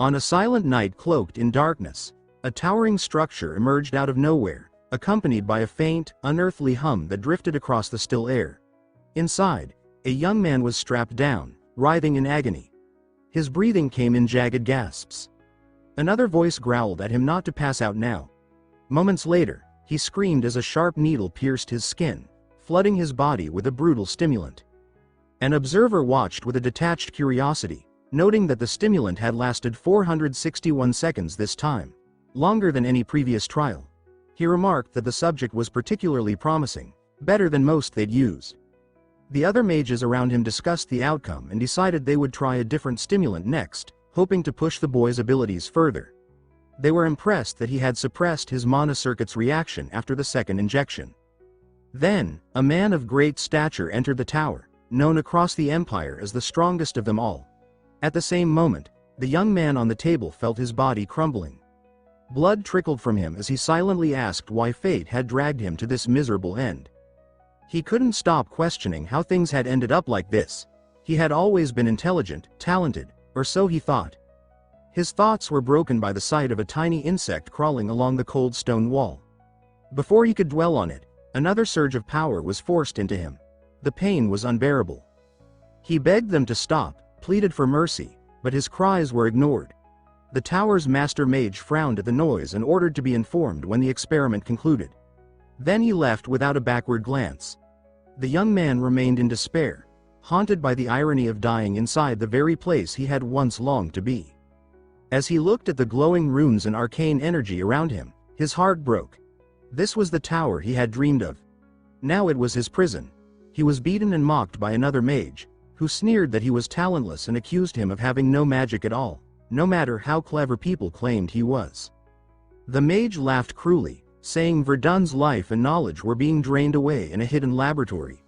On a silent night cloaked in darkness, a towering structure emerged out of nowhere, accompanied by a faint, unearthly hum that drifted across the still air. Inside, a young man was strapped down, writhing in agony. His breathing came in jagged gasps. Another voice growled at him not to pass out now. Moments later, he screamed as a sharp needle pierced his skin, flooding his body with a brutal stimulant. An observer watched with a detached curiosity, noting that the stimulant had lasted 461 seconds this time, longer than any previous trial. He remarked that the subject was particularly promising, better than most they'd used. The other mages around him discussed the outcome and decided they would try a different stimulant next, hoping to push the boy's abilities further. They were impressed that he had suppressed his mana circuit's reaction after the second injection. Then, a man of great stature entered the tower, known across the empire as the strongest of them all. At the same moment, the young man on the table felt his body crumbling. Blood trickled from him as he silently asked why fate had dragged him to this miserable end. He couldn't stop questioning how things had ended up like this. He had always been intelligent, talented, or so he thought. His thoughts were broken by the sight of a tiny insect crawling along the cold stone wall. Before he could dwell on it, another surge of power was forced into him. The pain was unbearable. He begged them to stop, pleaded for mercy, but his cries were ignored. The tower's master mage frowned at the noise and ordered to be informed when the experiment concluded. Then he left without a backward glance. The young man remained in despair, haunted by the irony of dying inside the very place he had once longed to be. As he looked at the glowing runes and arcane energy around him, his heart broke. This was the tower he had dreamed of. Now it was his prison. He was beaten and mocked by another mage, who sneered that he was talentless and accused him of having no magic at all, no matter how clever people claimed he was. The mage laughed cruelly, saying Verdun's life and knowledge were being drained away in a hidden laboratory.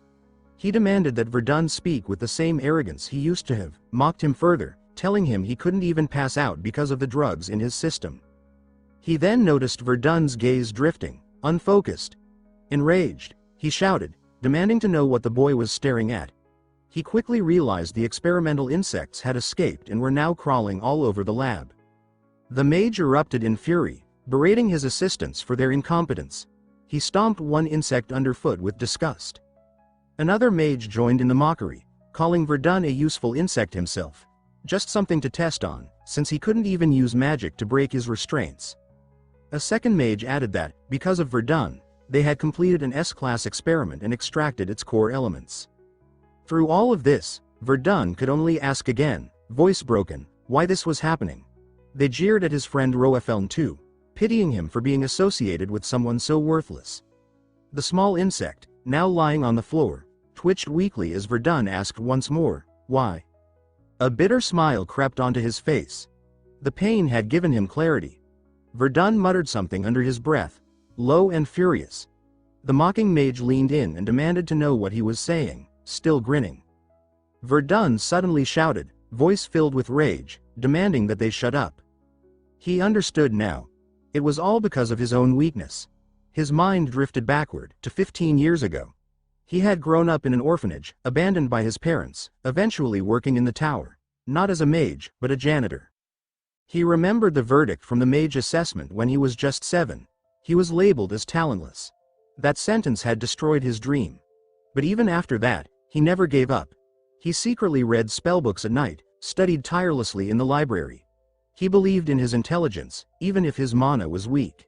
He demanded that Verdun speak with the same arrogance he used to have, mocked him further, telling him he couldn't even pass out because of the drugs in his system. He then noticed Verdun's gaze drifting, unfocused. Enraged, he shouted, demanding to know what the boy was staring at. He quickly realized the experimental insects had escaped and were now crawling all over the lab. The mage erupted in fury, berating his assistants for their incompetence. He stomped one insect underfoot with disgust. Another mage joined in the mockery, calling Verdun a useful insect himself. Just something to test on, since he couldn't even use magic to break his restraints. A second mage added that, because of Verdun, they had completed an S-class experiment and extracted its core elements. Through all of this, Verdun could only ask again, voice broken, why this was happening. They jeered at his friend Roefeln too, pitying him for being associated with someone so worthless. The small insect, now lying on the floor, twitched weakly as Verdun asked once more, why? A bitter smile crept onto his face. The pain had given him clarity. Verdun muttered something under his breath, low and furious. The mocking mage leaned in and demanded to know what he was saying, still grinning. Verdun suddenly shouted, voice filled with rage, demanding that they shut up. He understood now. It was all because of his own weakness. His mind drifted backward, to 15 years ago. He had grown up in an orphanage, abandoned by his parents, eventually working in the tower, not as a mage, but a janitor. He remembered the verdict from the mage assessment when he was just 7. He was labeled as talentless. That sentence had destroyed his dream. But even after that, he never gave up. He secretly read spellbooks at night, studied tirelessly in the library. He believed in his intelligence, even if his mana was weak.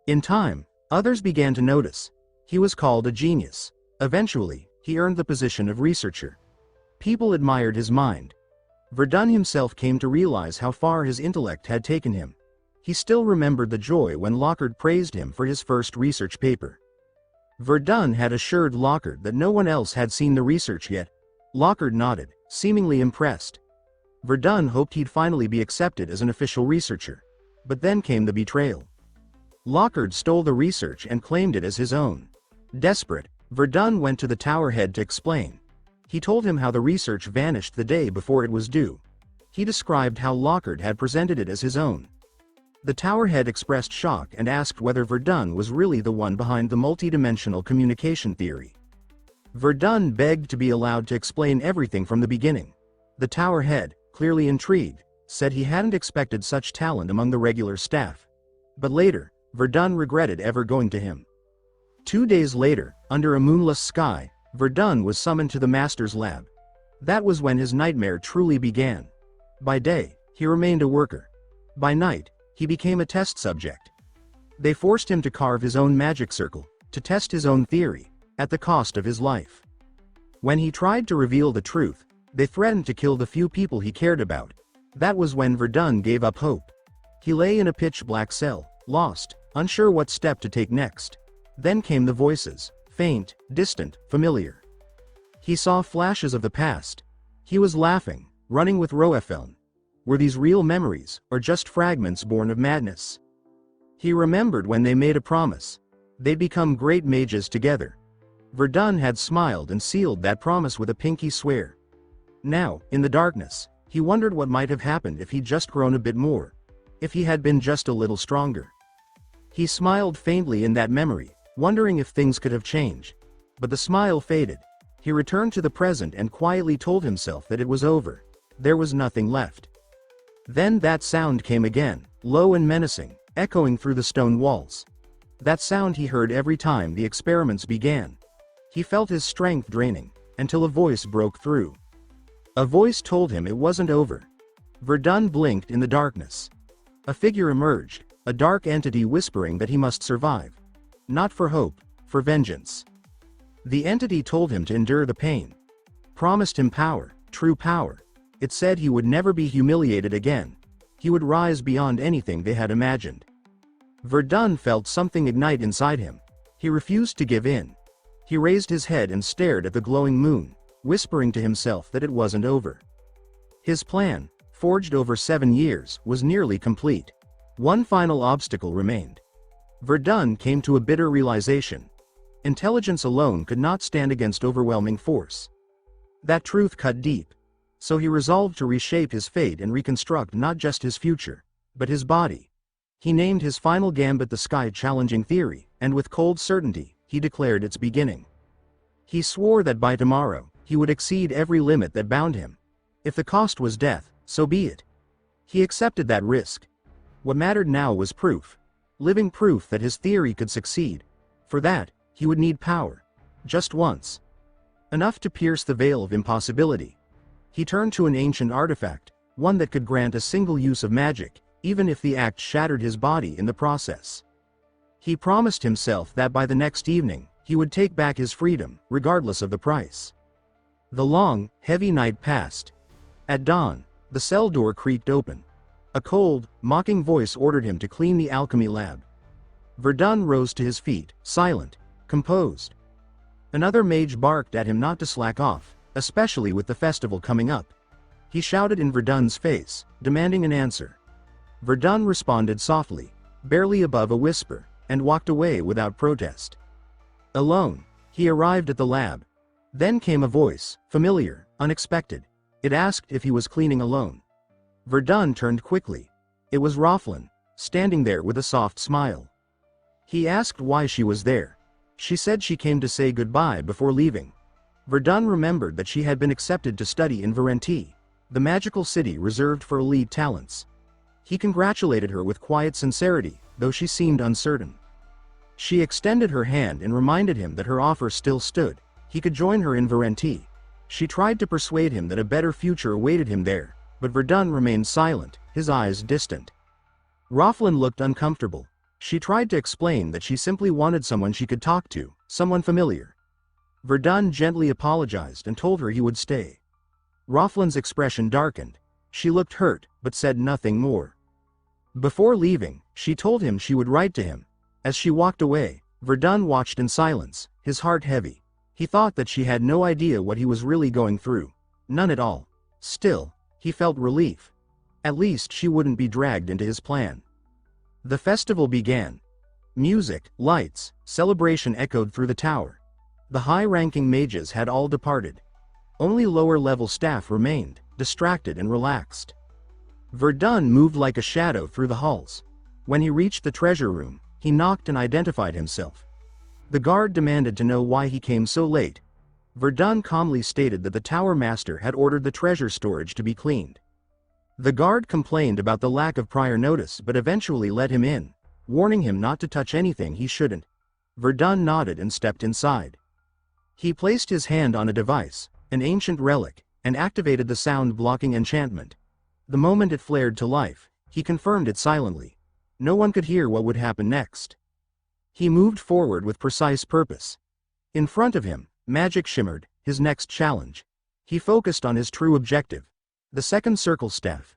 In time, others began to notice. He was called a genius. Eventually, he earned the position of researcher. People admired his mind. Verdun himself came to realize how far his intellect had taken him. He still remembered the joy when Lockhart praised him for his first research paper. Verdun had assured Lockhart that no one else had seen the research yet. Lockhart nodded, seemingly impressed. Verdun hoped he'd finally be accepted as an official researcher. But then came the betrayal. Lockhart stole the research and claimed it as his own. Desperate, Verdun went to the tower head to explain. He told him how the research vanished the day before it was due. He described how Lockhart had presented it as his own. The tower head expressed shock and asked whether Verdun was really the one behind the multidimensional communication theory. Verdun begged to be allowed to explain everything from the beginning. The tower head, clearly intrigued, said he hadn't expected such talent among the regular staff. But later, Verdon regretted ever going to him. 2 days later, under a moonless sky, Verdon was summoned to the master's lab. That was when his nightmare truly began. By day, he remained a worker. By night, he became a test subject. They forced him to carve his own magic circle, to test his own theory, at the cost of his life. When he tried to reveal the truth, they threatened to kill the few people he cared about. That was when Verdun gave up hope. He lay in a pitch-black cell, lost, unsure what step to take next. Then came the voices, faint, distant, familiar. He saw flashes of the past. He was laughing, running with Roeffeln. Were these real memories, or just fragments born of madness? He remembered when they made a promise. They'd become great mages together. Verdun had smiled and sealed that promise with a pinky swear. Now, in the darkness, he wondered what might have happened if he'd just grown a bit more. If he had been just a little stronger. He smiled faintly in that memory, wondering if things could have changed. But the smile faded. He returned to the present and quietly told himself that it was over. There was nothing left. Then that sound came again, low and menacing, echoing through the stone walls. That sound he heard every time the experiments began. He felt his strength draining, until a voice broke through. A voice told him it wasn't over. Verdun blinked in the darkness. A figure emerged, a dark entity whispering that he must survive. Not for hope, for vengeance. The entity told him to endure the pain. Promised him power, true power. It said he would never be humiliated again. He would rise beyond anything they had imagined. Verdun felt something ignite inside him. He refused to give in. He raised his head and stared at the glowing moon, whispering to himself that it wasn't over. His plan, forged over 7 years, was nearly complete. One final obstacle remained. Verdun came to a bitter realization. Intelligence alone could not stand against overwhelming force. That truth cut deep. So he resolved to reshape his fate and reconstruct not just his future, but his body. He named his final gambit the sky-challenging theory, and with cold certainty, he declared its beginning. He swore that by tomorrow, he would exceed every limit that bound him. If the cost was death, so be it. He accepted that risk. What mattered now was proof. Living proof that his theory could succeed. For that, he would need power. Just once. Enough to pierce the veil of impossibility. He turned to an ancient artifact, one that could grant a single use of magic, even if the act shattered his body in the process. He promised himself that by the next evening, he would take back his freedom, regardless of the price. The long, heavy night passed. At dawn, the cell door creaked open. A cold, mocking voice ordered him to clean the alchemy lab. Verdun rose to his feet, silent, composed. Another mage barked at him not to slack off, especially with the festival coming up. He shouted in Verdun's face, demanding an answer. Verdun responded softly, barely above a whisper, and walked away without protest. Alone, he arrived at the lab. Then came a voice, familiar, unexpected. It asked if he was cleaning alone. Verdun turned quickly. It was Roeffeln, standing there with a soft smile. He asked why she was there. She said she came to say goodbye before leaving. Verdun remembered that she had been accepted to study in Verenti, the magical city reserved for elite talents. He congratulated her with quiet sincerity, though she seemed uncertain. She extended her hand and reminded him that her offer still stood. He could join her in Verenti. She tried to persuade him that a better future awaited him there, but Verdun remained silent, his eyes distant. Roeffeln looked uncomfortable. She tried to explain that she simply wanted someone she could talk to, someone familiar. Verdun gently apologized and told her he would stay. Roeffeln's expression darkened. She looked hurt, but said nothing more. Before leaving, she told him she would write to him. As she walked away, Verdun watched in silence, his heart heavy. He thought that she had no idea what he was really going through. None at all. Still, he felt relief. At least she wouldn't be dragged into his plan. The festival began. Music, lights, celebration echoed through the tower. The high-ranking mages had all departed. Only lower-level staff remained, distracted and relaxed. Verdun moved like a shadow through the halls. When he reached the treasure room, he knocked and identified himself. The guard demanded to know why he came so late. Verdun calmly stated that the tower master had ordered the treasure storage to be cleaned. The guard complained about the lack of prior notice but eventually let him in, warning him not to touch anything he shouldn't. Verdun nodded and stepped inside. He placed his hand on a device, an ancient relic, and activated the sound-blocking enchantment. The moment it flared to life, he confirmed it silently. No one could hear what would happen next. He moved forward with precise purpose. In front of him, magic shimmered, his next challenge. He focused on his true objective. The second circle staff.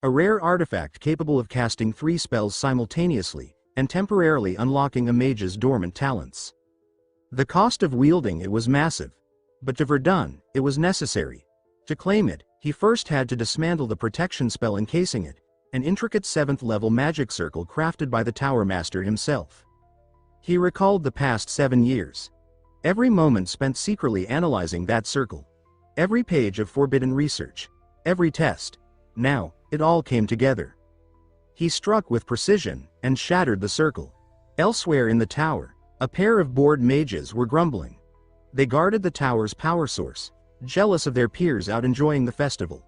A rare artifact capable of casting 3 spells simultaneously, and temporarily unlocking a mage's dormant talents. The cost of wielding it was massive. But to Verdun, it was necessary. To claim it, he first had to dismantle the protection spell encasing it, an intricate 7th-level magic circle crafted by the Tower Master himself. He recalled the past 7 years. Every moment spent secretly analyzing that circle. Every page of forbidden research. Every test. Now, it all came together. He struck with precision, and shattered the circle. Elsewhere in the tower, a pair of bored mages were grumbling. They guarded the tower's power source, jealous of their peers out enjoying the festival.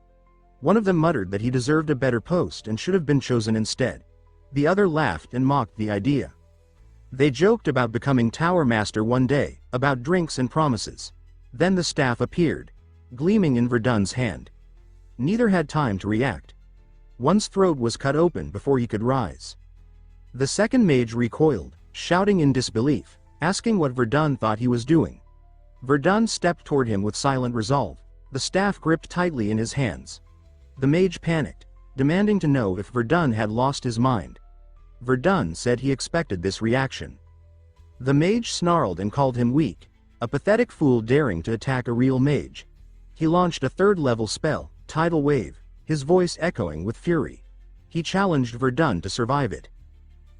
One of them muttered that he deserved a better post and should have been chosen instead. The other laughed and mocked the idea. They joked about becoming Tower Master one day, about drinks and promises. Then the staff appeared, gleaming in Verdun's hand. Neither had time to react. One's throat was cut open before he could rise. The second mage recoiled, shouting in disbelief, asking what Verdun thought he was doing. Verdun stepped toward him with silent resolve, the staff gripped tightly in his hands. The mage panicked, demanding to know if Verdun had lost his mind. Verdun said he expected this reaction. The mage snarled and called him weak, a pathetic fool daring to attack a real mage. He launched a 3rd-level spell, Tidal Wave, his voice echoing with fury. He challenged Verdun to survive it.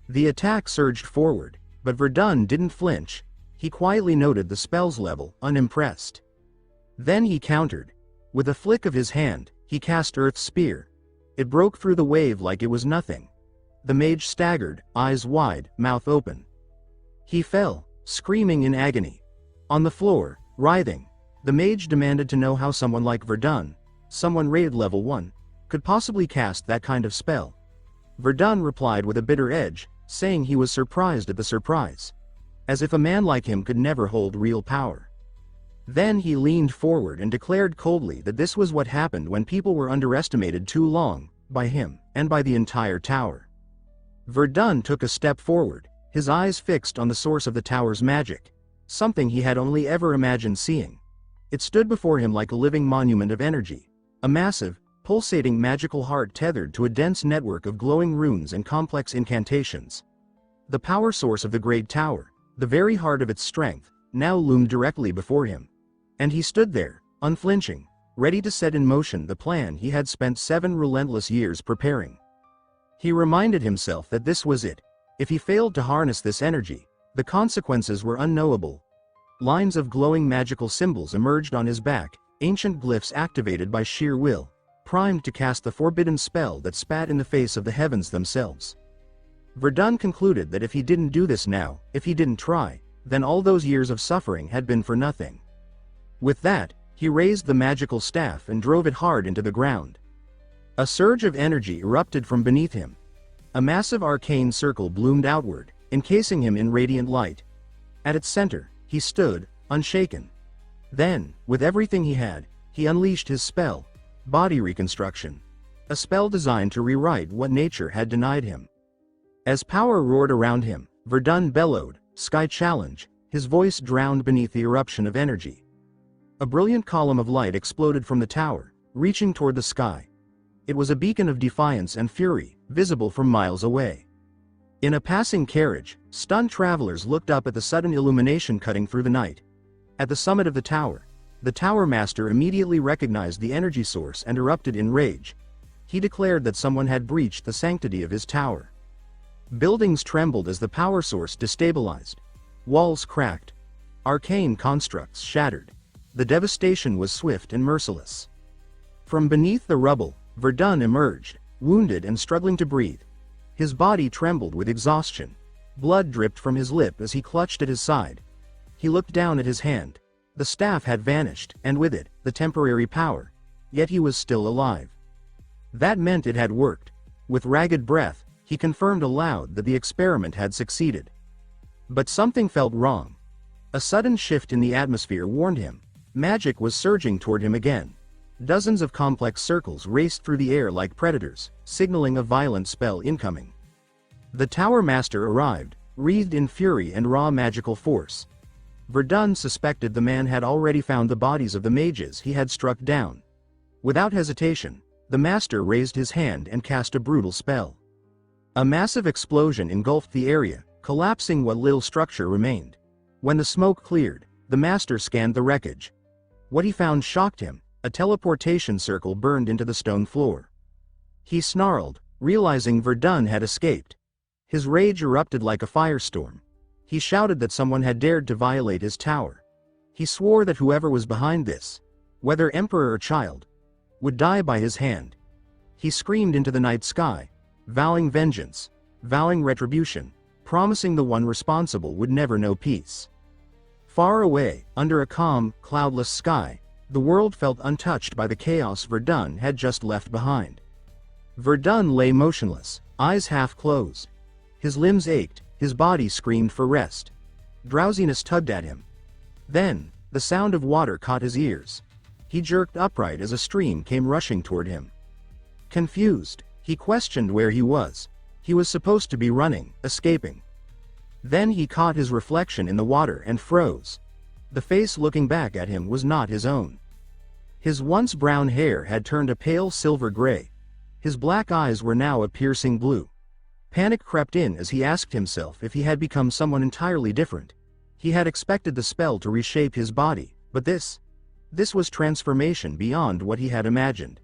The attack surged forward, but Verdun didn't flinch. He quietly noted the spell's level, unimpressed. Then he countered. With a flick of his hand, he cast Earth's Spear. It broke through the wave like it was nothing. The mage staggered, eyes wide, mouth open. He fell, screaming in agony. On the floor, writhing, the mage demanded to know how someone like Verdun, someone rated level 1, could possibly cast that kind of spell. Verdun replied with a bitter edge, saying he was surprised at the surprise. As if a man like him could never hold real power. Then he leaned forward and declared coldly that this was what happened when people were underestimated too long, by him, and by the entire tower. Verdun took a step forward, his eyes fixed on the source of the tower's magic, something he had only ever imagined seeing. It stood before him like a living monument of energy, a massive, pulsating magical heart tethered to a dense network of glowing runes and complex incantations. The power source of the great tower, the very heart of its strength, now loomed directly before him. And he stood there, unflinching, ready to set in motion the plan he had spent 7 relentless years preparing. He reminded himself that this was it. If he failed to harness this energy, the consequences were unknowable. Lines of glowing magical symbols emerged on his back, ancient glyphs activated by sheer will, primed to cast the forbidden spell that spat in the face of the heavens themselves. Verdun concluded that if he didn't do this now, if he didn't try, then all those years of suffering had been for nothing. With that, he raised the magical staff and drove it hard into the ground. A surge of energy erupted from beneath him. A massive arcane circle bloomed outward, encasing him in radiant light. At its center, he stood, unshaken. Then, with everything he had, he unleashed his spell, Body Reconstruction. A spell designed to rewrite what nature had denied him. As power roared around him, Verdun bellowed, "Sky Challenge," his voice drowned beneath the eruption of energy. A brilliant column of light exploded from the tower, reaching toward the sky. It was a beacon of defiance and fury, visible from miles away. In a passing carriage, stunned travelers looked up at the sudden illumination cutting through the night. At the summit of the Tower Master immediately recognized the energy source and erupted in rage. He declared that someone had breached the sanctity of his tower. Buildings trembled as the power source destabilized. Walls cracked. Arcane constructs shattered. The devastation was swift and merciless. From beneath the rubble, Verdun emerged, wounded and struggling to breathe. His body trembled with exhaustion. Blood dripped from his lip as he clutched at his side. He looked down at his hand. The staff had vanished, and with it, the temporary power. Yet he was still alive. That meant it had worked. With ragged breath, he confirmed aloud that the experiment had succeeded. But something felt wrong. A sudden shift in the atmosphere warned him. Magic was surging toward him again. Dozens of complex circles raced through the air like predators, signaling a violent spell incoming. The Tower Master arrived, wreathed in fury and raw magical force. Verdun suspected the man had already found the bodies of the mages he had struck down. Without hesitation, the master raised his hand and cast a brutal spell. A massive explosion engulfed the area, collapsing what little structure remained. When the smoke cleared, the master scanned the wreckage. What he found shocked him. A teleportation circle burned into the stone floor. He snarled, realizing Verdun had escaped. His rage erupted like a firestorm. He shouted that someone had dared to violate his tower. He swore that whoever was behind this, whether emperor or child, would die by his hand. He screamed into the night sky, vowing vengeance, vowing retribution, promising the one responsible would never know peace. Far away, under a calm, cloudless sky, the world felt untouched by the chaos Verdun had just left behind. Verdun lay motionless, eyes half closed. His limbs ached, his body screamed for rest. Drowsiness tugged at him. Then, the sound of water caught his ears. He jerked upright as a stream came rushing toward him. Confused, he questioned where he was. He was supposed to be running, escaping. Then he caught his reflection in the water and froze. The face looking back at him was not his own. His once brown hair had turned a pale silver gray. His black eyes were now a piercing blue. Panic crept in as he asked himself if he had become someone entirely different. He had expected the spell to reshape his body, but this was transformation beyond what he had imagined.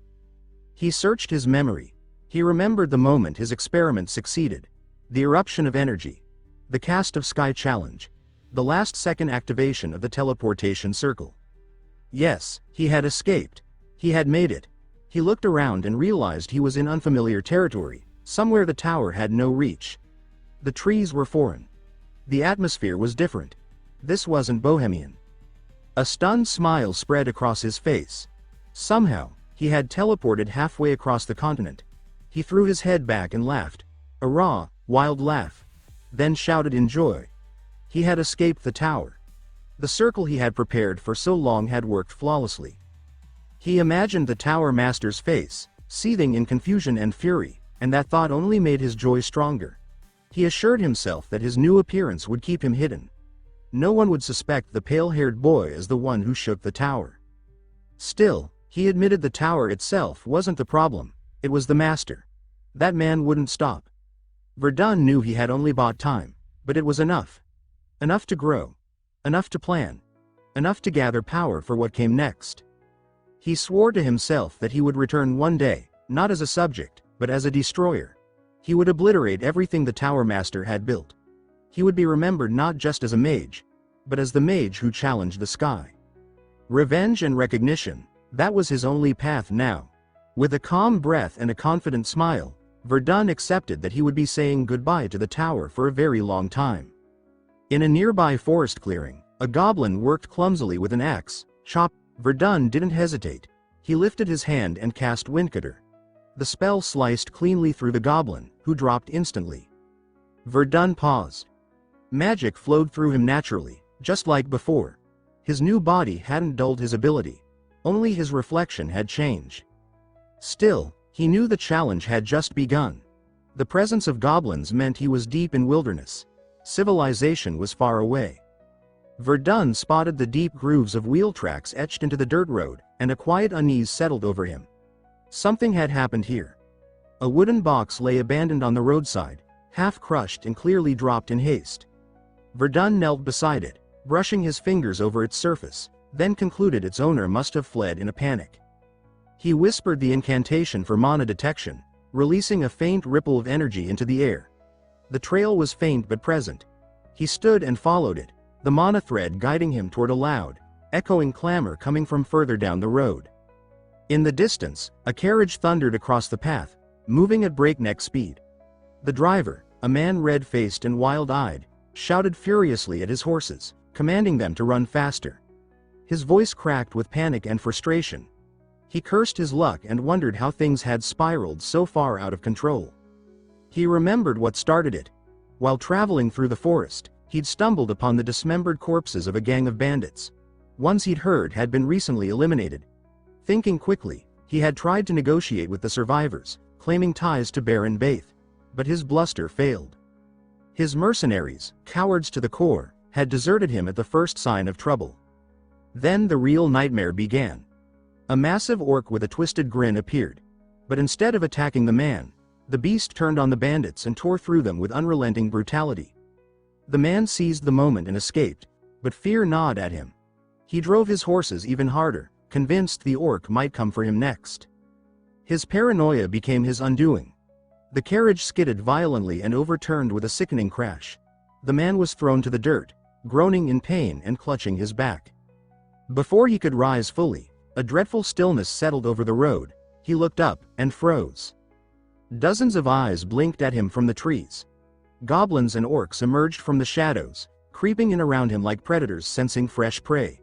He searched his memory. He remembered the moment his experiment succeeded. The eruption of energy. The cast of sky challenge. The last-second activation of the teleportation circle. Yes, he had escaped. He had made it. He looked around and realized he was in unfamiliar territory, somewhere the tower had no reach. The trees were foreign. The atmosphere was different. This wasn't Bohemian. A stunned smile spread across his face. Somehow, he had teleported halfway across the continent. He threw his head back and laughed. A raw, wild laugh. Then shouted in joy. He had escaped the tower. The circle he had prepared for so long had worked flawlessly. He imagined the Tower Master's face, seething in confusion and fury, and that thought only made his joy stronger. He assured himself that his new appearance would keep him hidden. No one would suspect the pale-haired boy as the one who shook the tower. Still, he admitted the tower itself wasn't the problem, it was the master. That man wouldn't stop. Verdun knew he had only bought time, but it was enough. Enough to grow. Enough to plan. Enough to gather power for what came next. He swore to himself that he would return one day, not as a subject, but as a destroyer. He would obliterate everything the Tower Master had built. He would be remembered not just as a mage, but as the mage who challenged the sky. Revenge and recognition, that was his only path now. With a calm breath and a confident smile, Verdun accepted that he would be saying goodbye to the tower for a very long time. In a nearby forest clearing, a goblin worked clumsily with an axe. Verdun didn't hesitate. He lifted his hand and cast Windcutter. The spell sliced cleanly through the goblin, who dropped instantly. Verdun paused. Magic flowed through him naturally, just like before. His new body hadn't dulled his ability. Only his reflection had changed. Still, he knew the challenge had just begun. The presence of goblins meant he was deep in wilderness. Civilization was far away. Verdun spotted the deep grooves of wheel tracks etched into the dirt road, and a quiet unease settled over him. Something had happened here. A wooden box lay abandoned on the roadside, half crushed and clearly dropped in haste. Verdun knelt beside it, brushing his fingers over its surface, then concluded its owner must have fled in a panic. He whispered the incantation for mana detection, releasing a faint ripple of energy into the air. The trail was faint but present. He stood and followed it, the mana thread guiding him toward a loud, echoing clamor coming from further down the road. In the distance, a carriage thundered across the path, moving at breakneck speed. The driver, a man red-faced and wild-eyed, shouted furiously at his horses, commanding them to run faster. His voice cracked with panic and frustration. He cursed his luck and wondered how things had spiraled so far out of control. He remembered what started it. While traveling through the forest, he'd stumbled upon the dismembered corpses of a gang of bandits. Ones he'd heard had been recently eliminated. Thinking quickly, he had tried to negotiate with the survivors, claiming ties to Baron Baith. But his bluster failed. His mercenaries, cowards to the core, had deserted him at the first sign of trouble. Then the real nightmare began. A massive orc with a twisted grin appeared. But instead of attacking the man, the beast turned on the bandits and tore through them with unrelenting brutality. The man seized the moment and escaped, but fear gnawed at him. He drove his horses even harder, convinced the orc might come for him next. His paranoia became his undoing. The carriage skidded violently and overturned with a sickening crash. The man was thrown to the dirt, groaning in pain and clutching his back. Before he could rise fully, a dreadful stillness settled over the road. He looked up and froze. Dozens of eyes blinked at him from the trees. Goblins and orcs emerged from the shadows, creeping in around him like predators sensing fresh prey.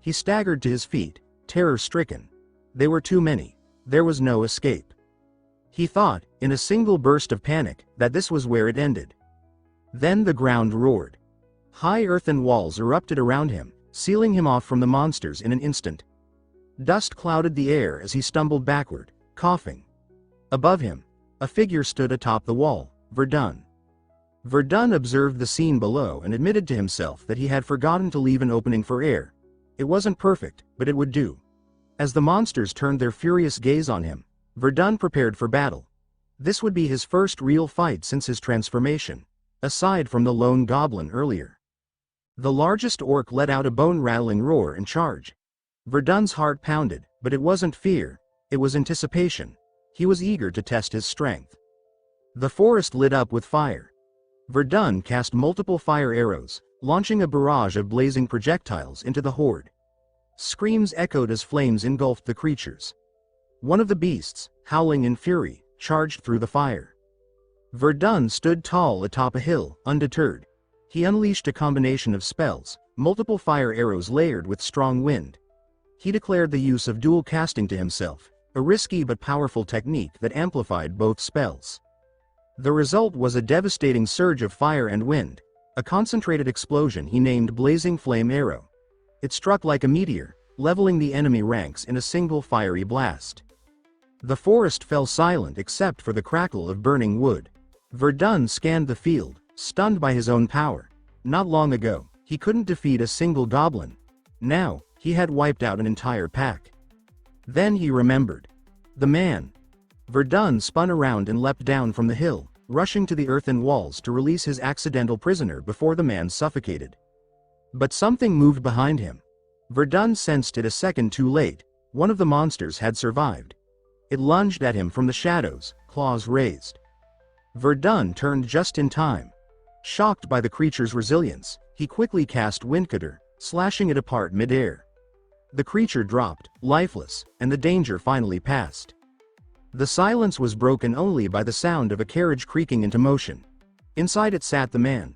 He staggered to his feet, terror-stricken. They were too many. There was no escape. He thought, in a single burst of panic, that this was where it ended. Then the ground roared. High earthen walls erupted around him, sealing him off from the monsters in an instant. Dust clouded the air as he stumbled backward, coughing. Above him, a figure stood atop the wall, Verdon. Verdon observed the scene below and admitted to himself that he had forgotten to leave an opening for air. It wasn't perfect, but it would do. As the monsters turned their furious gaze on him, Verdon prepared for battle. This would be his first real fight since his transformation, aside from the lone goblin earlier. The largest orc let out a bone-rattling roar and charge. Verdon's heart pounded, but it wasn't fear, it was anticipation. He was eager to test his strength. The forest lit up with fire. Verdon cast multiple fire arrows, launching a barrage of blazing projectiles into the horde. Screams echoed as flames engulfed the creatures. One of the beasts, howling in fury, charged through the fire. Verdon stood tall atop a hill, undeterred. He unleashed a combination of spells, multiple fire arrows layered with strong wind. He declared the use of dual casting to himself, a risky but powerful technique that amplified both spells. The result was a devastating surge of fire and wind, a concentrated explosion he named Blazing Flame Arrow. It struck like a meteor, leveling the enemy ranks in a single fiery blast. The forest fell silent except for the crackle of burning wood. Verdon scanned the field, stunned by his own power. Not long ago, he couldn't defeat a single goblin. Now, he had wiped out an entire pack. Then he remembered. The man. Verdon spun around and leapt down from the hill, rushing to the earthen walls to release his accidental prisoner before the man suffocated. But something moved behind him. Verdon sensed it a second too late. One of the monsters had survived. It lunged at him from the shadows, claws raised. Verdon turned just in time. Shocked by the creature's resilience, he quickly cast Windcutter, slashing it apart mid-air. The creature dropped, lifeless, and the danger finally passed. The silence was broken only by the sound of a carriage creaking into motion. Inside it sat the man.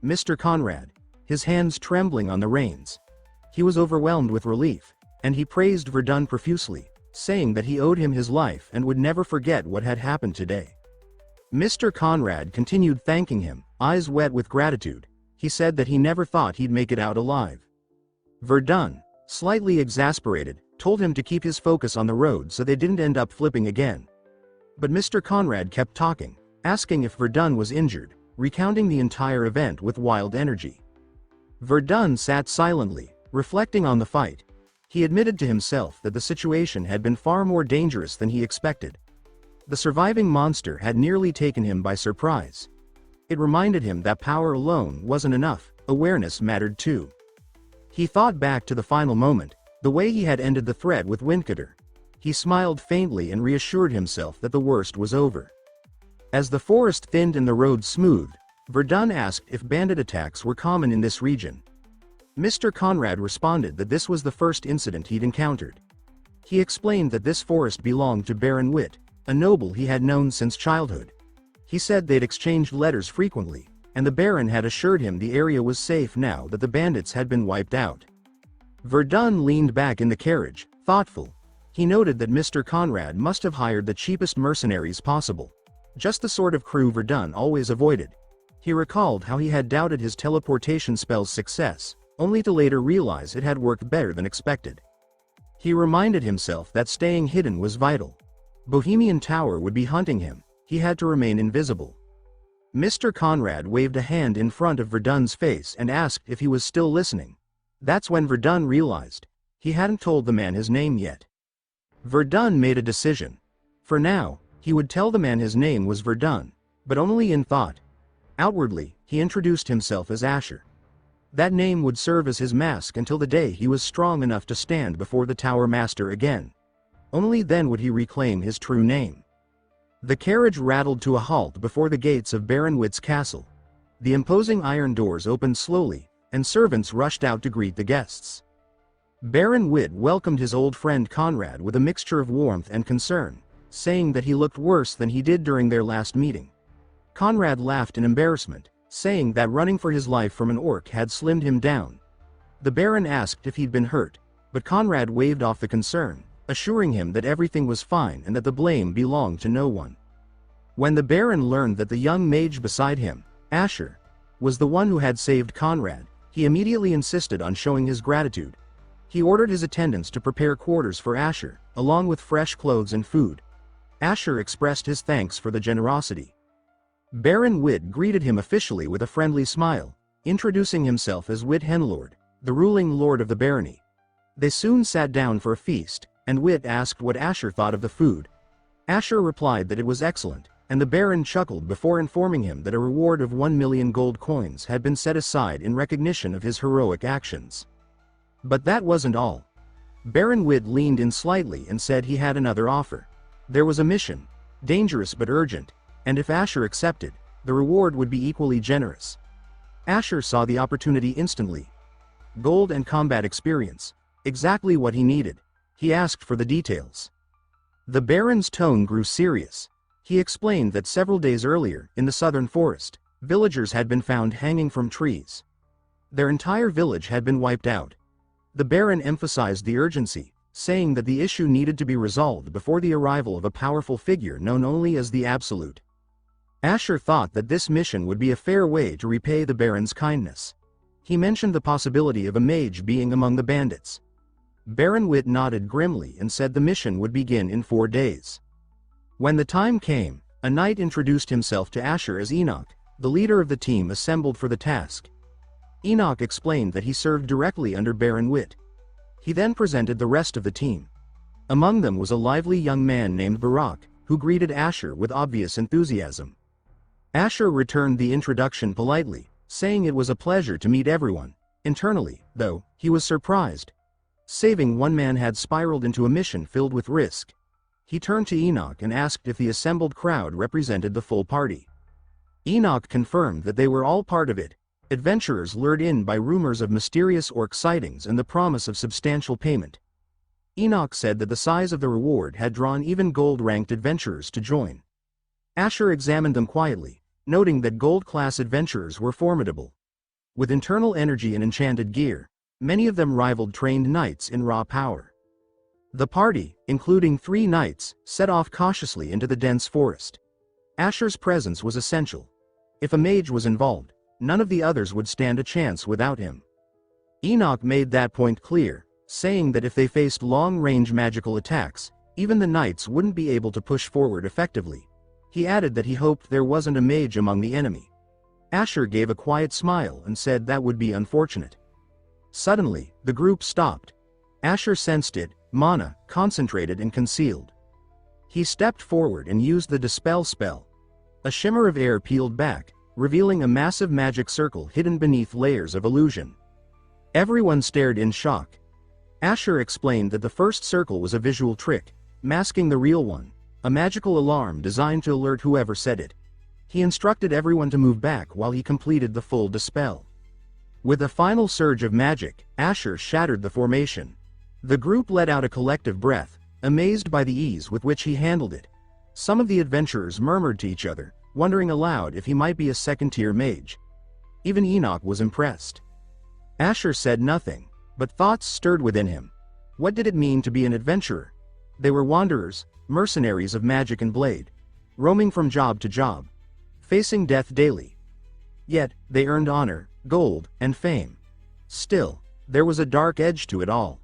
Mr. Conrad, his hands trembling on the reins. He was overwhelmed with relief, and he praised Verdon profusely, saying that he owed him his life and would never forget what had happened today. Mr. Conrad continued thanking him, eyes wet with gratitude. He said that he never thought he'd make it out alive. Verdon, slightly exasperated, told him to keep his focus on the road so they didn't end up flipping again. But Mr. Conrad kept talking, asking if Verdon was injured, recounting the entire event with wild energy. Verdon sat silently, reflecting on the fight. He admitted to himself that the situation had been far more dangerous than he expected. The surviving monster had nearly taken him by surprise. It reminded him that power alone wasn't enough, awareness mattered too. He thought back to the final moment, the way he had ended the threat with Windcutter. He smiled faintly and reassured himself that the worst was over. As the forest thinned and the road smoothed, Verdon asked if bandit attacks were common in this region. Mr. Conrad responded that this was the first incident he'd encountered. He explained that this forest belonged to Baron Witt, a noble he had known since childhood. He said they'd exchanged letters frequently, and the Baron had assured him the area was safe now that the bandits had been wiped out. Verdon leaned back in the carriage, thoughtful. He noted that Mr. Conrad must have hired the cheapest mercenaries possible. Just the sort of crew Verdun always avoided. He recalled how he had doubted his teleportation spell's success, only to later realize it had worked better than expected. He reminded himself that staying hidden was vital. Bohemian Tower would be hunting him, he had to remain invisible. Mr. Conrad waved a hand in front of Verdun's face and asked if he was still listening. That's when Verdun realized. He hadn't told the man his name yet. Verdun made a decision. For now, he would tell the man his name was Verdun, but only in thought. Outwardly, he introduced himself as Asher. That name would serve as his mask until the day he was strong enough to stand before the Tower Master again. Only then would he reclaim his true name. The carriage rattled to a halt before the gates of Baron Witt's castle. The imposing iron doors opened slowly, and servants rushed out to greet the guests. Baron Witt welcomed his old friend Conrad with a mixture of warmth and concern, saying that he looked worse than he did during their last meeting. Conrad laughed in embarrassment, saying that running for his life from an orc had slimmed him down. The Baron asked if he'd been hurt, but Conrad waved off the concern, assuring him that everything was fine and that the blame belonged to no one. When the Baron learned that the young mage beside him, Asher, was the one who had saved Conrad, he immediately insisted on showing his gratitude. He ordered his attendants to prepare quarters for Asher, along with fresh clothes and food. Asher expressed his thanks for the generosity. Baron Witt greeted him officially with a friendly smile, introducing himself as Witt Henlord, the ruling lord of the barony. They soon sat down for a feast, and Witt asked what Asher thought of the food. Asher replied that it was excellent, and the Baron chuckled before informing him that a reward of 1 million gold coins had been set aside in recognition of his heroic actions. But that wasn't all. Baron Witt leaned in slightly and said he had another offer. There was a mission, dangerous but urgent, and if Asher accepted, the reward would be equally generous. Asher saw the opportunity instantly. Gold and combat experience, exactly what he needed. He asked for the details. The Baron's tone grew serious. He explained that several days earlier, in the southern forest, villagers had been found hanging from trees. Their entire village had been wiped out. The Baron emphasized the urgency, saying that the issue needed to be resolved before the arrival of a powerful figure known only as the Absolute. Asher thought that this mission would be a fair way to repay the Baron's kindness. He mentioned the possibility of a mage being among the bandits. Baron Witt nodded grimly and said the mission would begin in 4 days. When the time came, a knight introduced himself to Asher as Enoch, the leader of the team assembled for the task. Enoch explained that he served directly under Baron Witt. He then presented the rest of the team. Among them was a lively young man named Barak, who greeted Asher with obvious enthusiasm. Asher returned the introduction politely, saying it was a pleasure to meet everyone. Internally, though, he was surprised. Saving one man had spiraled into a mission filled with risk. He turned to Enoch and asked if the assembled crowd represented the full party. Enoch confirmed that they were all part of it, adventurers lured in by rumors of mysterious orc sightings and the promise of substantial payment. Enoch said that the size of the reward had drawn even gold-ranked adventurers to join. Asher examined them quietly, noting that gold-class adventurers were formidable. With internal energy and enchanted gear, many of them rivaled trained knights in raw power. The party, including 3 knights, set off cautiously into the dense forest. Asher's presence was essential. If a mage was involved, none of the others would stand a chance without him. Enoch made that point clear, saying that if they faced long-range magical attacks, even the knights wouldn't be able to push forward effectively. He added that he hoped there wasn't a mage among the enemy. Asher gave a quiet smile and said that would be unfortunate. Suddenly, the group stopped. Asher sensed it, mana, concentrated and concealed. He stepped forward and used the Dispel spell. A shimmer of air peeled back, revealing a massive magic circle hidden beneath layers of illusion. Everyone stared in shock. Asher explained that the first circle was a visual trick, masking the real one, a magical alarm designed to alert whoever said it. He instructed everyone to move back while he completed the full Dispel. With a final surge of magic, Asher shattered the formation. The group let out a collective breath, amazed by the ease with which he handled it. Some of the adventurers murmured to each other, wondering aloud if he might be a second-tier mage. Even Enoch was impressed. Asher said nothing, but thoughts stirred within him. What did it mean to be an adventurer? They were wanderers, mercenaries of magic and blade, roaming from job to job, facing death daily. Yet, they earned honor, gold, and fame. Still, there was a dark edge to it all.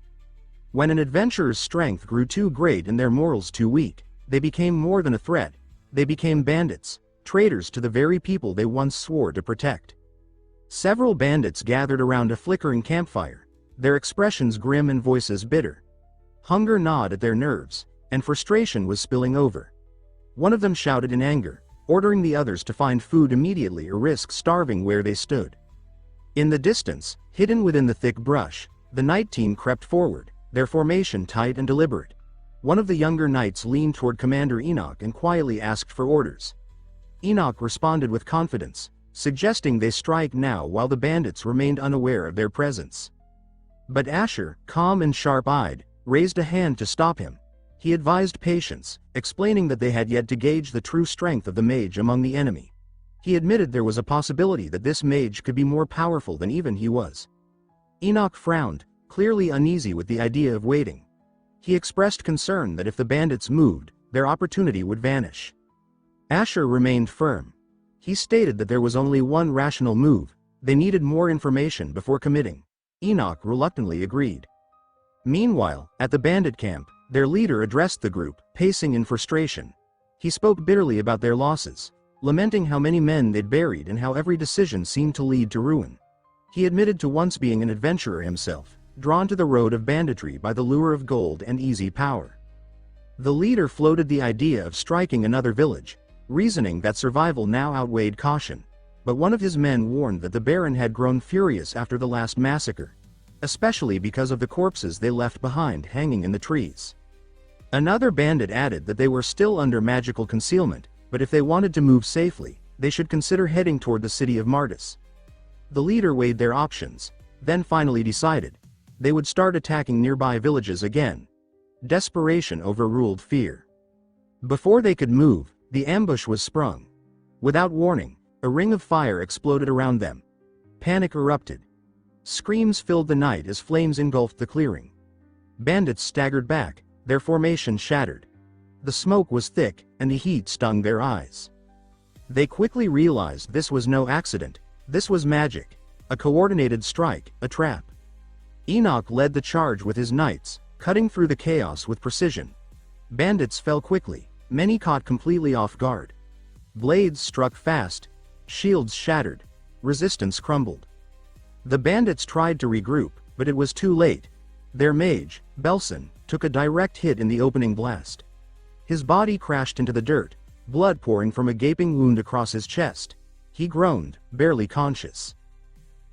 When an adventurer's strength grew too great and their morals too weak, they became more than a threat. They became bandits, traitors to the very people they once swore to protect. Several bandits gathered around a flickering campfire, their expressions grim and voices bitter. Hunger gnawed at their nerves, and frustration was spilling over. One of them shouted in anger, ordering the others to find food immediately or risk starving where they stood. In the distance, hidden within the thick brush, the night team crept forward, their formation tight and deliberate. One of the younger knights leaned toward Commander Enoch and quietly asked for orders. Enoch responded with confidence, suggesting they strike now while the bandits remained unaware of their presence. But Asher, calm and sharp-eyed, raised a hand to stop him. He advised patience, explaining that they had yet to gauge the true strength of the mage among the enemy. He admitted there was a possibility that this mage could be more powerful than even he was. Enoch frowned, clearly uneasy with the idea of waiting. He expressed concern that if the bandits moved, their opportunity would vanish. Asher remained firm. He stated that there was only one rational move, they needed more information before committing. Enoch reluctantly agreed. Meanwhile, at the bandit camp, their leader addressed the group, pacing in frustration. He spoke bitterly about their losses, lamenting how many men they'd buried and how every decision seemed to lead to ruin. He admitted to once being an adventurer himself, drawn to the road of banditry by the lure of gold and easy power. The leader floated the idea of striking another village, reasoning that survival now outweighed caution. But one of his men warned that the Baron had grown furious after the last massacre, especially because of the corpses they left behind hanging in the trees. Another bandit added that they were still under magical concealment, but if they wanted to move safely, they should consider heading toward the city of Mardis. The leader weighed their options, then finally decided they would start attacking nearby villages again. Desperation overruled fear. Before they could move, the ambush was sprung. Without warning, a ring of fire exploded around them. Panic erupted. Screams filled the night as flames engulfed the clearing. Bandits staggered back, their formation shattered. The smoke was thick, and the heat stung their eyes. They quickly realized this was no accident. This was magic. A coordinated strike, a trap. Enoch led the charge with his knights, cutting through the chaos with precision. Bandits fell quickly, many caught completely off guard. Blades struck fast, shields shattered, resistance crumbled. The bandits tried to regroup, but it was too late. Their mage, Bellson, took a direct hit in the opening blast. His body crashed into the dirt, blood pouring from a gaping wound across his chest. He groaned, barely conscious.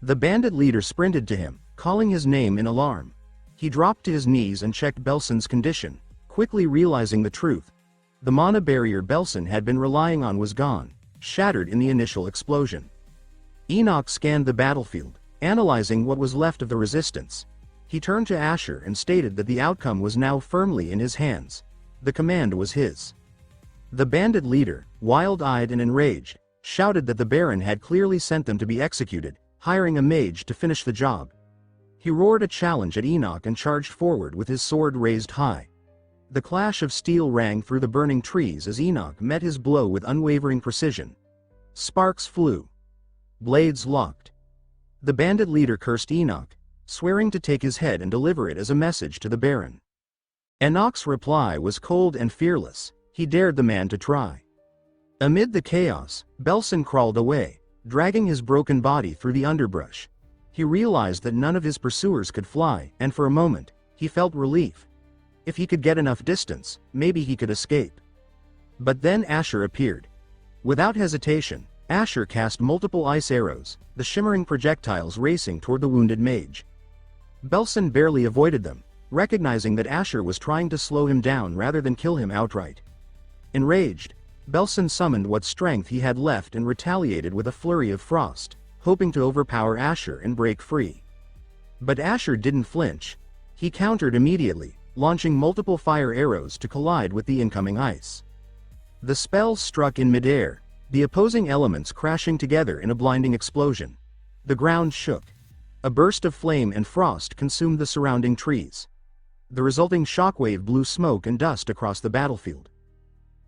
The bandit leader sprinted to him, calling his name in alarm. He dropped to his knees and checked Bellson's condition, quickly realizing the truth. The mana barrier Bellson had been relying on was gone, shattered in the initial explosion. Enoch scanned the battlefield, analyzing what was left of the resistance. He turned to Asher and stated that the outcome was now firmly in his hands. The command was his. The bandit leader, wild-eyed and enraged, shouted that the Baron had clearly sent them to be executed, hiring a mage to finish the job. He roared a challenge at Enoch and charged forward with his sword raised high. The clash of steel rang through the burning trees as Enoch met his blow with unwavering precision. Sparks flew. Blades locked. The bandit leader cursed Enoch, swearing to take his head and deliver it as a message to the Baron. Enoch's reply was cold and fearless. He dared the man to try. Amid the chaos, Bellson crawled away, dragging his broken body through the underbrush. He realized that none of his pursuers could fly, and for a moment, he felt relief. If he could get enough distance, maybe he could escape. But then Asher appeared. Without hesitation, Asher cast multiple ice arrows, the shimmering projectiles racing toward the wounded mage. Bellson barely avoided them, recognizing that Asher was trying to slow him down rather than kill him outright. Enraged, Bellson summoned what strength he had left and retaliated with a flurry of frost, hoping to overpower Asher and break free. But Asher didn't flinch. He countered immediately, launching multiple fire arrows to collide with the incoming ice. The spells struck in midair, the opposing elements crashing together in a blinding explosion. The ground shook. A burst of flame and frost consumed the surrounding trees. The resulting shockwave blew smoke and dust across the battlefield.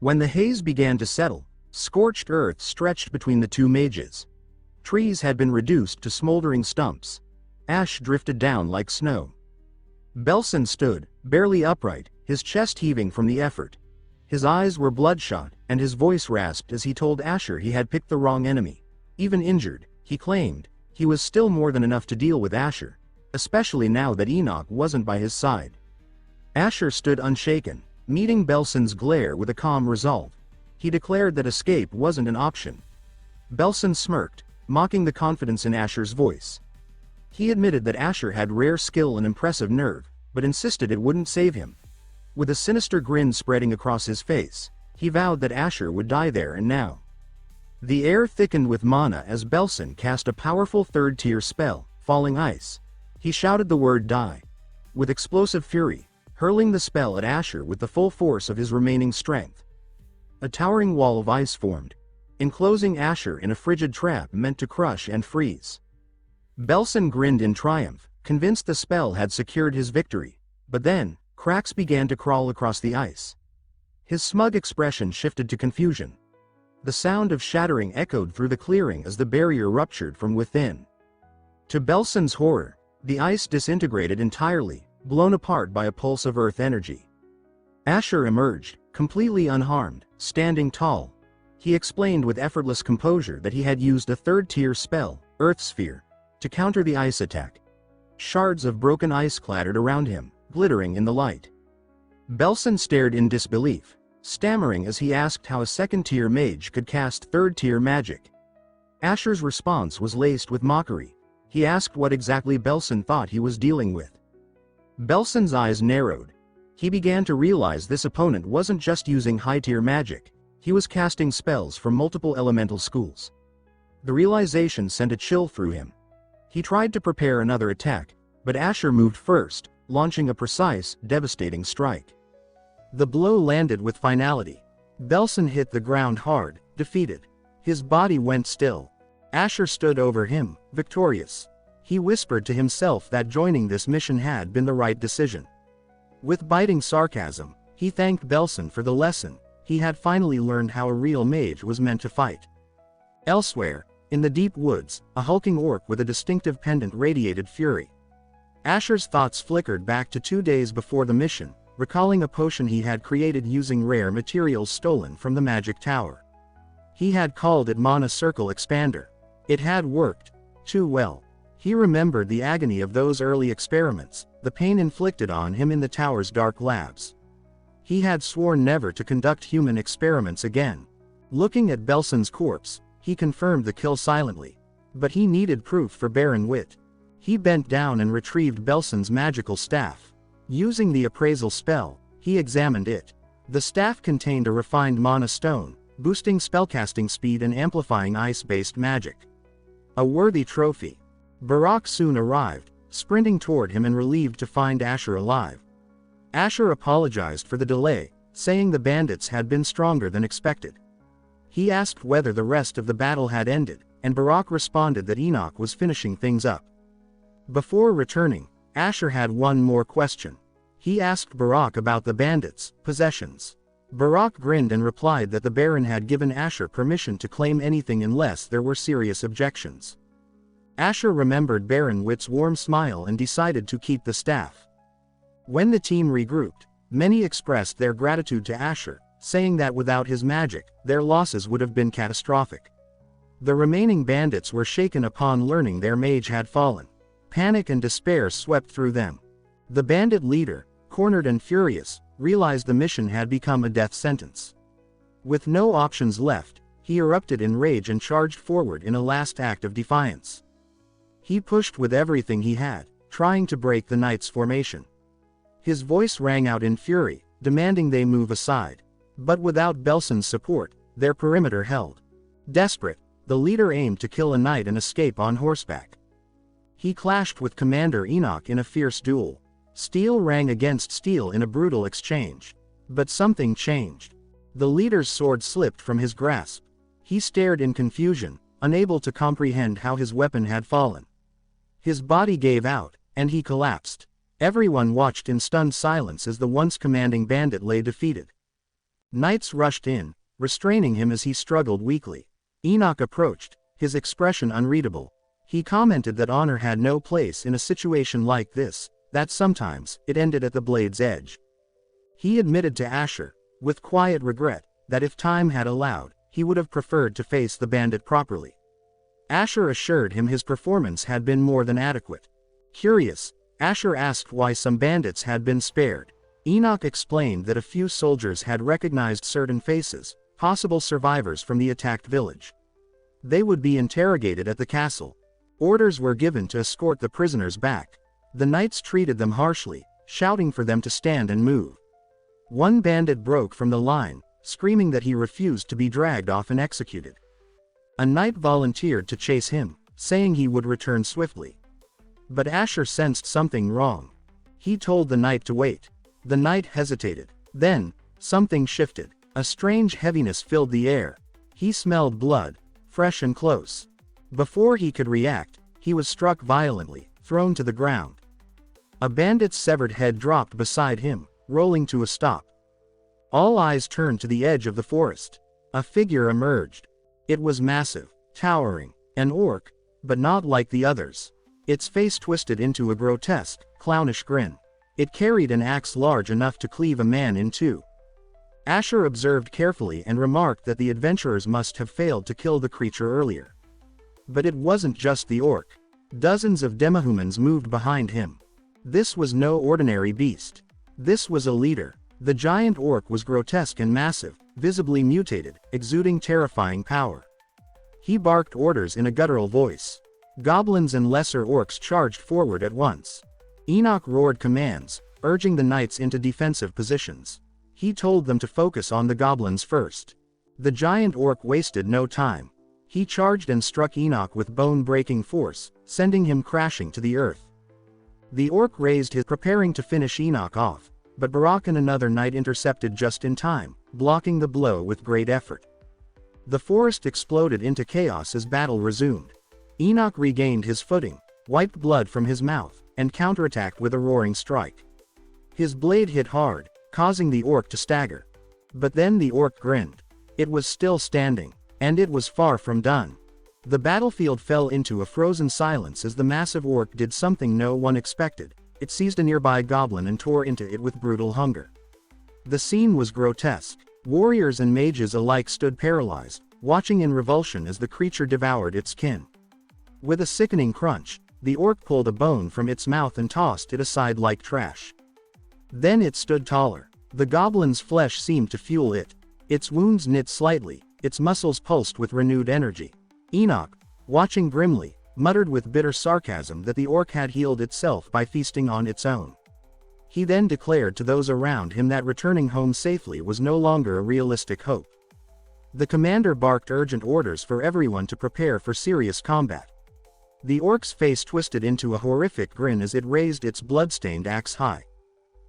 When the haze began to settle, scorched earth stretched between the two mages. Trees had been reduced to smoldering stumps. Ash drifted down like snow. Bellson stood, barely upright, his chest heaving from the effort. His eyes were bloodshot, and his voice rasped as he told Asher he had picked the wrong enemy. Even injured, he claimed, he was still more than enough to deal with Asher, especially now that Enoch wasn't by his side. Asher stood unshaken, meeting Belson's glare with a calm resolve. He declared that escape wasn't an option. Bellson smirked, mocking the confidence in Asher's voice. He admitted that Asher had rare skill and impressive nerve, but insisted it wouldn't save him. With a sinister grin spreading across his face, he vowed that Asher would die there and now. The air thickened with mana as Bellson cast a powerful third-tier spell, Falling Ice. He shouted the word die. With explosive fury, hurling the spell at Asher with the full force of his remaining strength. A towering wall of ice formed, enclosing Asher in a frigid trap meant to crush and freeze. Bellson grinned in triumph, convinced the spell had secured his victory, but then, cracks began to crawl across the ice. His smug expression shifted to confusion. The sound of shattering echoed through the clearing as the barrier ruptured from within. To Belson's horror, the ice disintegrated entirely, blown apart by a pulse of earth energy. Asher emerged, completely unharmed, standing tall. He explained with effortless composure that he had used a third-tier spell, Earth Sphere, to counter the ice attack. Shards of broken ice clattered around him, glittering in the light. Bellson stared in disbelief, stammering as he asked how a second-tier mage could cast third-tier magic. Asher's response was laced with mockery. He asked what exactly Bellson thought he was dealing with. Belson's eyes narrowed. He began to realize this opponent wasn't just using high-tier magic, he was casting spells from multiple elemental schools. The realization sent a chill through him. He tried to prepare another attack, but Asher moved first, launching a precise, devastating strike. The blow landed with finality. Bellson hit the ground hard, defeated. His body went still. Asher stood over him, victorious. He whispered to himself that joining this mission had been the right decision. With biting sarcasm, he thanked Bellson for the lesson. He had finally learned how a real mage was meant to fight. Elsewhere, in the deep woods, a hulking orc with a distinctive pendant radiated fury. Asher's thoughts flickered back to 2 days before the mission, recalling a potion he had created using rare materials stolen from the magic tower. He had called it Mana Circle Expander. It had worked too well. He remembered the agony of those early experiments, the pain inflicted on him in the tower's dark labs. He had sworn never to conduct human experiments again. Looking at Belson's corpse, he confirmed the kill silently. But he needed proof for barren wit. He bent down and retrieved Belson's magical staff. Using the appraisal spell, he examined it. The staff contained a refined mana stone, boosting spellcasting speed and amplifying ice-based magic. A worthy trophy. Barak soon arrived, sprinting toward him and relieved to find Asher alive. Asher apologized for the delay, saying the bandits had been stronger than expected. He asked whether the rest of the battle had ended, and Barak responded that Enoch was finishing things up. Before returning, Asher had one more question. He asked Barak about the bandits' possessions. Barak grinned and replied that the Baron had given Asher permission to claim anything unless there were serious objections. Asher remembered Baron Witt's warm smile and decided to keep the staff. When the team regrouped, many expressed their gratitude to Asher, saying that without his magic, their losses would have been catastrophic. The remaining bandits were shaken upon learning their mage had fallen. Panic and despair swept through them. The bandit leader, cornered and furious, realized the mission had become a death sentence. With no options left, he erupted in rage and charged forward in a last act of defiance. He pushed with everything he had, trying to break the knight's formation. His voice rang out in fury, demanding they move aside. But without Belson's support, their perimeter held. Desperate, the leader aimed to kill a knight and escape on horseback. He clashed with Commander Enoch in a fierce duel. Steel rang against steel in a brutal exchange. But something changed. The leader's sword slipped from his grasp. He stared in confusion, unable to comprehend how his weapon had fallen. His body gave out, and he collapsed. Everyone watched in stunned silence as the once commanding bandit lay defeated. Knights rushed in, restraining him as he struggled weakly. Enoch approached, his expression unreadable. He commented that honor had no place in a situation like this, that sometimes it ended at the blade's edge. He admitted to Asher, with quiet regret, that if time had allowed, he would have preferred to face the bandit properly. Asher assured him his performance had been more than adequate. Curious, Asher asked why some bandits had been spared. Enoch explained that a few soldiers had recognized certain faces, possible survivors from the attacked village. They would be interrogated at the castle. Orders were given to escort the prisoners back. The knights treated them harshly, shouting for them to stand and move. One bandit broke from the line, screaming that he refused to be dragged off and executed. A knight volunteered to chase him, saying he would return swiftly. But Asher sensed something wrong. He told the knight to wait. The knight hesitated. Then, something shifted. A strange heaviness filled the air. He smelled blood, fresh and close. Before he could react, he was struck violently, thrown to the ground. A bandit's severed head dropped beside him, rolling to a stop. All eyes turned to the edge of the forest. A figure emerged. It was massive, towering, an orc, but not like the others. Its face twisted into a grotesque, clownish grin. It carried an axe large enough to cleave a man in two. Asher observed carefully and remarked that the adventurers must have failed to kill the creature earlier. But it wasn't just the orc. Dozens of demihumans moved behind him. This was no ordinary beast. This was a leader. The giant orc was grotesque and massive, visibly mutated, exuding terrifying power. He barked orders in a guttural voice. Goblins and lesser orcs charged forward at once. Enoch roared commands, urging the knights into defensive positions. He told them to focus on the goblins first. The giant orc wasted no time. He charged and struck Enoch with bone-breaking force, sending him crashing to the earth. The orc raised his, preparing to finish Enoch off, but Barak and another knight intercepted just in time, blocking the blow with great effort. The forest exploded into chaos as battle resumed. Enoch regained his footing, wiped blood from his mouth, and counterattacked with a roaring strike. His blade hit hard, causing the orc to stagger. But then the orc grinned. It was still standing, and it was far from done. The battlefield fell into a frozen silence as the massive orc did something no one expected. It seized a nearby goblin and tore into it with brutal hunger. The scene was grotesque. Warriors and mages alike stood paralyzed, watching in revulsion as the creature devoured its kin. With a sickening crunch, the orc pulled a bone from its mouth and tossed it aside like trash. Then it stood taller. The goblin's flesh seemed to fuel it. Its wounds knit slightly, its muscles pulsed with renewed energy. Enoch, watching grimly, muttered with bitter sarcasm that the orc had healed itself by feasting on its own. He then declared to those around him that returning home safely was no longer a realistic hope. The commander barked urgent orders for everyone to prepare for serious combat. The orc's face twisted into a horrific grin as it raised its blood-stained axe high.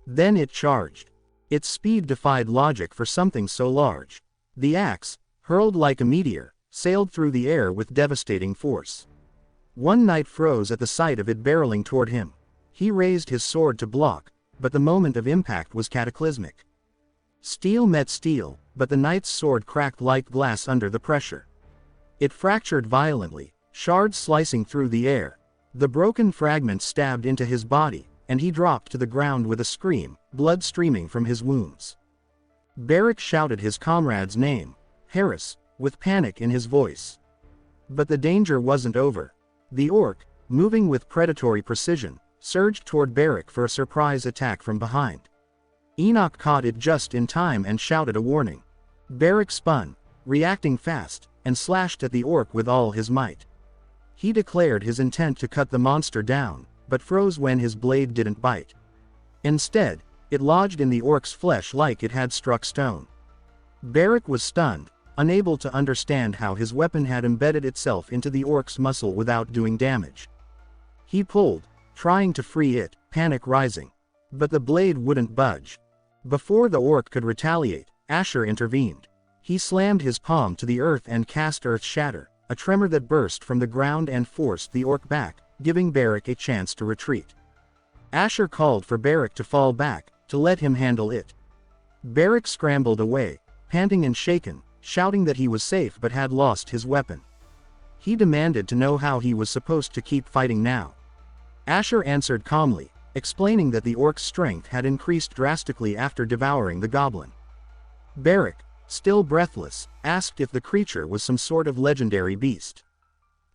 Then it charged. Its speed defied logic for something so large. The axe, hurled like a meteor, sailed through the air with devastating force. One knight froze at the sight of it barreling toward him. He raised his sword to block, but the moment of impact was cataclysmic. Steel met steel, but the knight's sword cracked like glass under the pressure. It fractured violently, shards slicing through the air. The broken fragments stabbed into his body, and he dropped to the ground with a scream, blood streaming from his wounds. Beric shouted his comrade's name, Harris, with panic in his voice. But the danger wasn't over. The orc, moving with predatory precision, surged toward Beric for a surprise attack from behind. Enoch caught it just in time and shouted a warning. Beric spun, reacting fast, and slashed at the orc with all his might. He declared his intent to cut the monster down, but froze when his blade didn't bite. Instead, it lodged in the orc's flesh like it had struck stone. Beric was stunned, unable to understand how his weapon had embedded itself into the orc's muscle without doing damage. He pulled, trying to free it, panic rising. But the blade wouldn't budge. Before the orc could retaliate, Asher intervened. He slammed his palm to the earth and cast Earth Shatter, a tremor that burst from the ground and forced the orc back, giving Beric a chance to retreat. Asher called for Barak to fall back, to let him handle it. Barak scrambled away, panting and shaken, shouting that he was safe but had lost his weapon. He demanded to know how he was supposed to keep fighting now. Asher answered calmly, explaining that the orc's strength had increased drastically after devouring the goblin. Barak, still breathless, asked if the creature was some sort of legendary beast.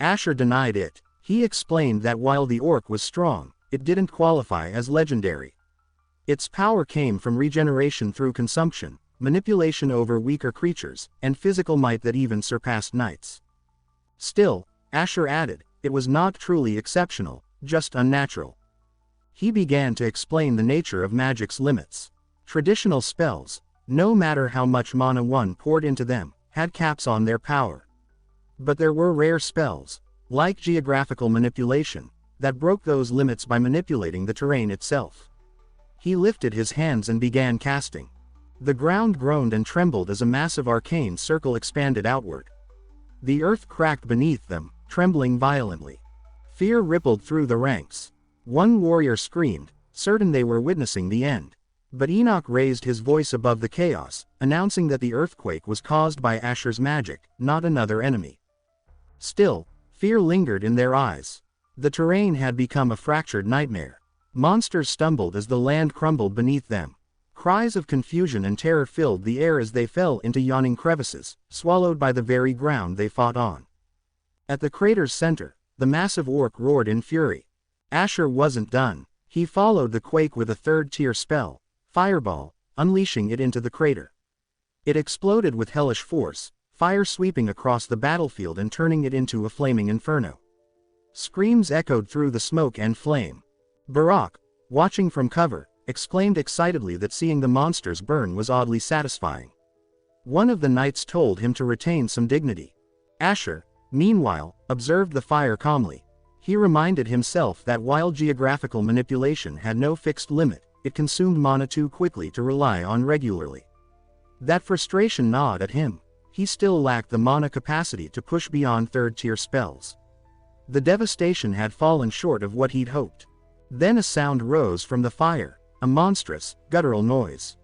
Asher denied it. He explained that while the orc was strong, it didn't qualify as legendary. Its power came from regeneration through consumption, manipulation over weaker creatures, and physical might that even surpassed knights. Still, Asher added, it was not truly exceptional, just unnatural. He began to explain the nature of magic's limits. Traditional spells, no matter how much mana one poured into them, had caps on their power. But there were rare spells, like geographical manipulation, that broke those limits by manipulating the terrain itself. He lifted his hands and began casting. The ground groaned and trembled as a massive arcane circle expanded outward. The earth cracked beneath them, trembling violently. Fear rippled through the ranks. One warrior screamed, certain they were witnessing the end. But Enoch raised his voice above the chaos, announcing that the earthquake was caused by Asher's magic, not another enemy. Still, fear lingered in their eyes. The terrain had become a fractured nightmare. Monsters stumbled as the land crumbled beneath them. Cries of confusion and terror filled the air as they fell into yawning crevices, swallowed by the very ground they fought on. At the crater's center, the massive orc roared in fury. Asher wasn't done. He followed the quake with a third-tier spell, Fireball, unleashing it into the crater. It exploded with hellish force, fire sweeping across the battlefield and turning it into a flaming inferno. Screams echoed through the smoke and flame. Barak, watching from cover, exclaimed excitedly that seeing the monsters burn was oddly satisfying. One of the knights told him to retain some dignity. Asher, meanwhile, observed the fire calmly. He reminded himself that while geographical manipulation had no fixed limit, it consumed mana too quickly to rely on regularly. That frustration gnawed at him. He still lacked the mana capacity to push beyond third-tier spells. The devastation had fallen short of what he'd hoped. Then a sound rose from the fire. A monstrous, guttural noise.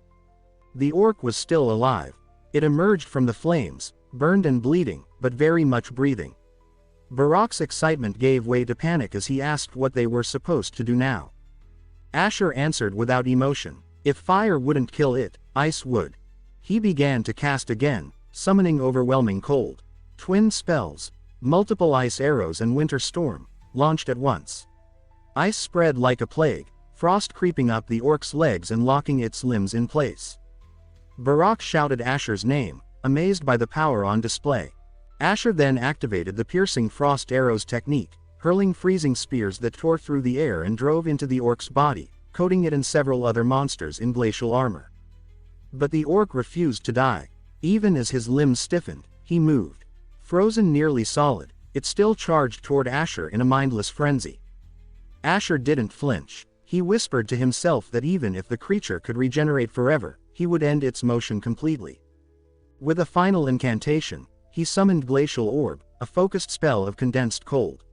The orc was still alive. It emerged from the flames, burned and bleeding, but very much breathing. Barak's excitement gave way to panic as he asked what they were supposed to do now. Asher answered without emotion, if fire wouldn't kill it, ice would. He began to cast again, summoning overwhelming cold. Twin spells, multiple ice arrows and winter storm, launched at once. Ice spread like a plague, frost creeping up the orc's legs and locking its limbs in place. Barak shouted Asher's name, amazed by the power on display. Asher then activated the piercing frost arrows technique, hurling freezing spears that tore through the air and drove into the orc's body, coating it and several other monsters in glacial armor. But the orc refused to die. Even as his limbs stiffened, he moved. Frozen nearly solid, it still charged toward Asher in a mindless frenzy. Asher didn't flinch. He whispered to himself that even if the creature could regenerate forever, he would end its motion completely. With a final incantation, he summoned Glacial Orb, a focused spell of condensed cold.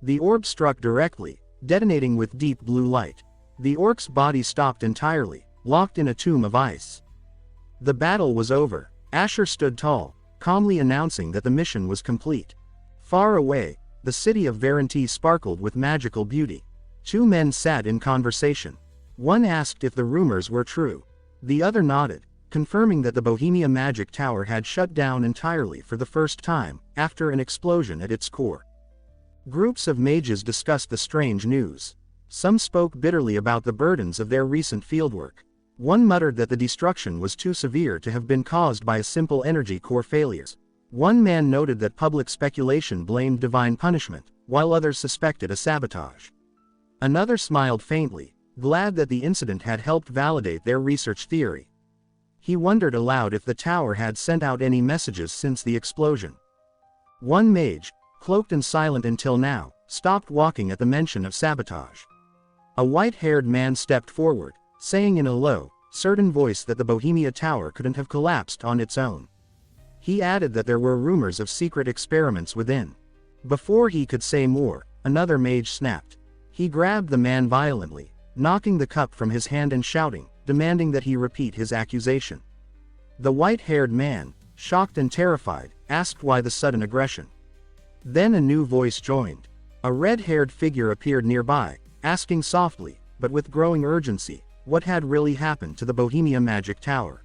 The orb struck directly, detonating with deep blue light. The orc's body stopped entirely, locked in a tomb of ice. The battle was over. Asher stood tall, calmly announcing that the mission was complete. Far away, the city of Verdan sparkled with magical beauty. Two men sat in conversation. One asked if the rumors were true. The other nodded, confirming that the Bohemia Magic Tower had shut down entirely for the first time, after an explosion at its core. Groups of mages discussed the strange news. Some spoke bitterly about the burdens of their recent fieldwork. One muttered that the destruction was too severe to have been caused by a simple energy core failures. One man noted that public speculation blamed divine punishment, while others suspected a sabotage. Another smiled faintly, glad that the incident had helped validate their research theory. He wondered aloud if the tower had sent out any messages since the explosion. One mage, cloaked and silent until now, stopped walking at the mention of sabotage. A white-haired man stepped forward, saying in a low, certain voice that the Bohemia Tower couldn't have collapsed on its own. He added that there were rumors of secret experiments within. Before he could say more, another mage snapped. He grabbed the man violently, knocking the cup from his hand and shouting, demanding that he repeat his accusation. The white-haired man, shocked and terrified, asked why the sudden aggression. Then a new voice joined. A red-haired figure appeared nearby, asking softly, but with growing urgency, what had really happened to the Bohemia Magic Tower.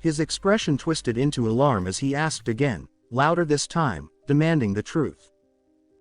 His expression twisted into alarm as he asked again, louder this time, demanding the truth.